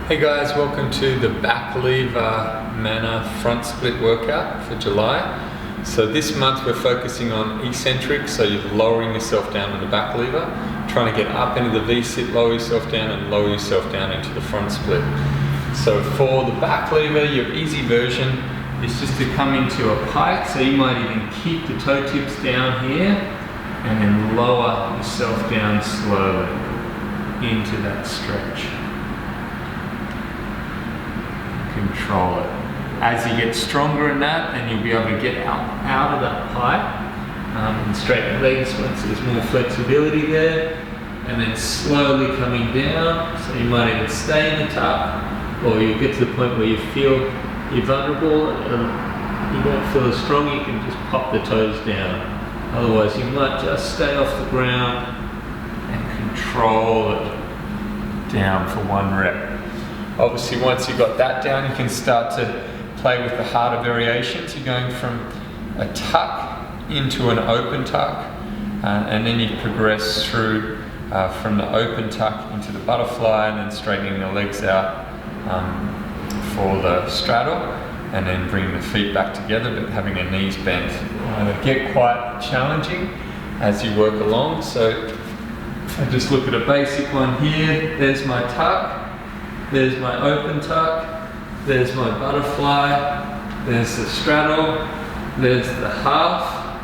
Hey guys, welcome to the back lever manner front split workout for July. So this month we're focusing on eccentric, so you're lowering yourself down to the back lever, trying to get up into the V-sit, lower yourself down and lower yourself down into the front split. So for the back lever, your easy version is just to come into a pike, so you might even keep the toe tips down here and then lower yourself down slowly into that stretch. Control it. As you get stronger in that, then you'll be able to get out of that pike and straighten legs once there's more flexibility there, and then slowly coming down. So you might even stay in the tuck, or you get to the point where you feel you're vulnerable and you don't feel as strong, you can just pop the toes down. Otherwise you might just stay off the ground and control it down for one rep. Obviously, once you've got that down, you can start to play with the harder variations. You're going from a tuck into an open tuck, and then you progress through from the open tuck into the butterfly, and then straightening the legs out for the straddle, and then bringing the feet back together, but having the knees bent. They get quite challenging as you work along. So I just look at a basic one here. There's my tuck. There's my open tuck, there's my butterfly, there's the straddle, there's the half,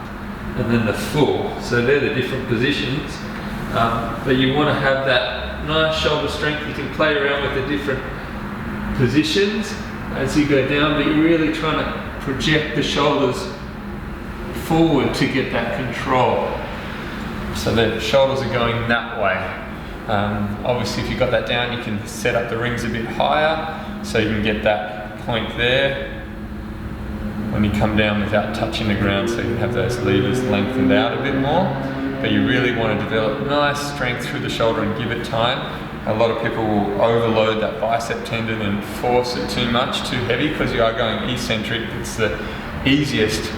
and then the full. So they're the different positions. But you want to have that nice shoulder strength. You can play around with the different positions as you go down, but you're really trying to project the shoulders forward to get that control. So the shoulders are going that way. Obviously if you've got that down, you can set up the rings a bit higher so you can get that point there when you come down without touching the ground, so you can have those levers lengthened out a bit more. But you really want to develop nice strength through the shoulder and give it time. A lot of people will overload that bicep tendon and force it too much, too heavy, because you are going eccentric. It's the easiest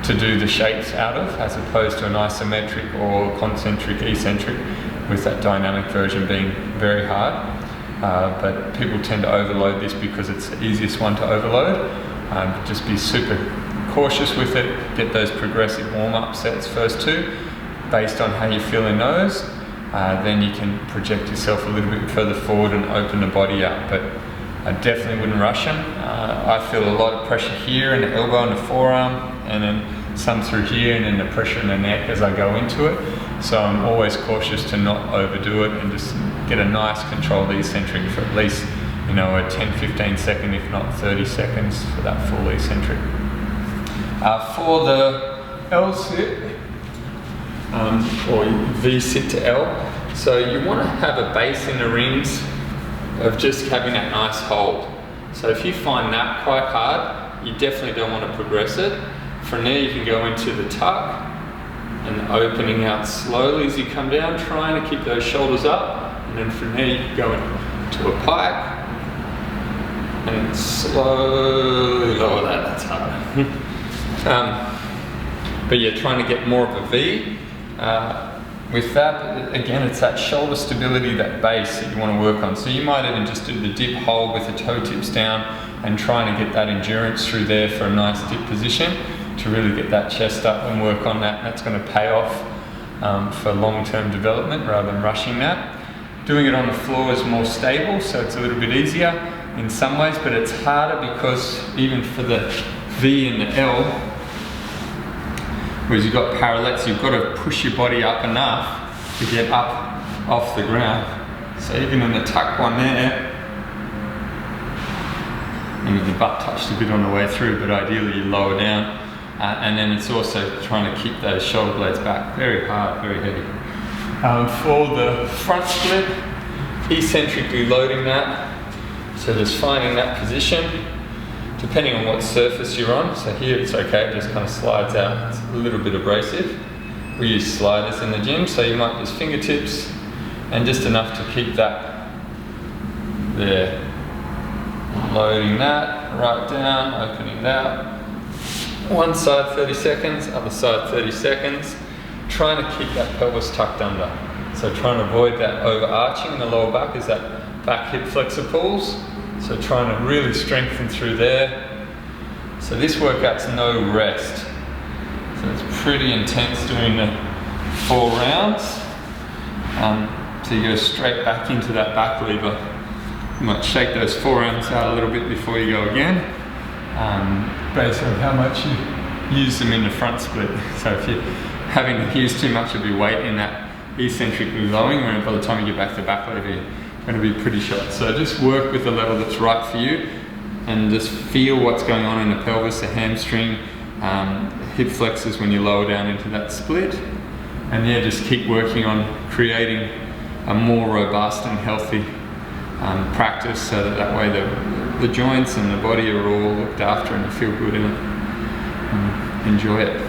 to do the shapes out of, as opposed to an isometric or concentric eccentric, with that dynamic version being very hard. But people tend to overload this because it's the easiest one to overload. Just be super cautious with it. Get those progressive warm-up sets first too, based on how you feel in those. Then you can project yourself a little bit further forward and open the body up. But I definitely wouldn't rush them. I feel a lot of pressure here in the elbow and the forearm, and then some through here, and then the pressure in the neck as I go into it. So I'm always cautious to not overdo it and just get a nice controlled eccentric for at least, a 10-15 second, if not 30 seconds for that full eccentric. For the L sit, or V sit to L, so you want to have a base in the rings of just having that nice hold. So if you find that quite hard, you definitely don't want to progress it. From there you can go into the tuck and opening out slowly as you come down, trying to keep those shoulders up, and then from there you can go into a pike and slowly lower that. That's hard. But you're trying to get more of a V. With that, again, it's that shoulder stability, that base that you want to work on. So you might even just do the dip hold with the toe tips down and trying to get that endurance through there for a nice dip position to really get that chest up and work on that. That's going to pay off for long-term development rather than rushing that. Doing it on the floor is more stable, so it's a little bit easier in some ways, but it's harder because even for the V and the L, whereas you've got parallettes, you've got to push your body up enough to get up off the ground. So even in the tuck one there, and the butt touched a bit on the way through, but ideally you lower down. And then it's also trying to keep those shoulder blades back. Very hard, very heavy. For the front split, eccentrically loading that. So just finding that position, depending on what surface you're on. So here it's okay, it just kind of slides out. It's a little bit abrasive. We use sliders in the gym, so you might use fingertips and just enough to keep that there. Loading that, right down, opening that. One side 30 seconds, other side 30 seconds. Trying to keep that pelvis tucked under. So trying to avoid that overarching in the lower back as that back hip flexor pulls. So trying to really strengthen through there. So this workout's no rest. So it's pretty intense doing the 4 rounds. So you go straight back into that back lever. You might shake those forearms out a little bit before you go again, based on how much you use them in the front split. So if you're having to use too much of your weight in that eccentrically lowering, and by the time you get back to the back lever, you're going to be pretty shot. So just work with the level that's right for you, and just feel what's going on in the pelvis, the hamstring, hip flexors when you lower down into that split. And yeah, just keep working on creating a more robust and healthy practice, so that way the joints and the body are all looked after and you feel good in it. Enjoy it.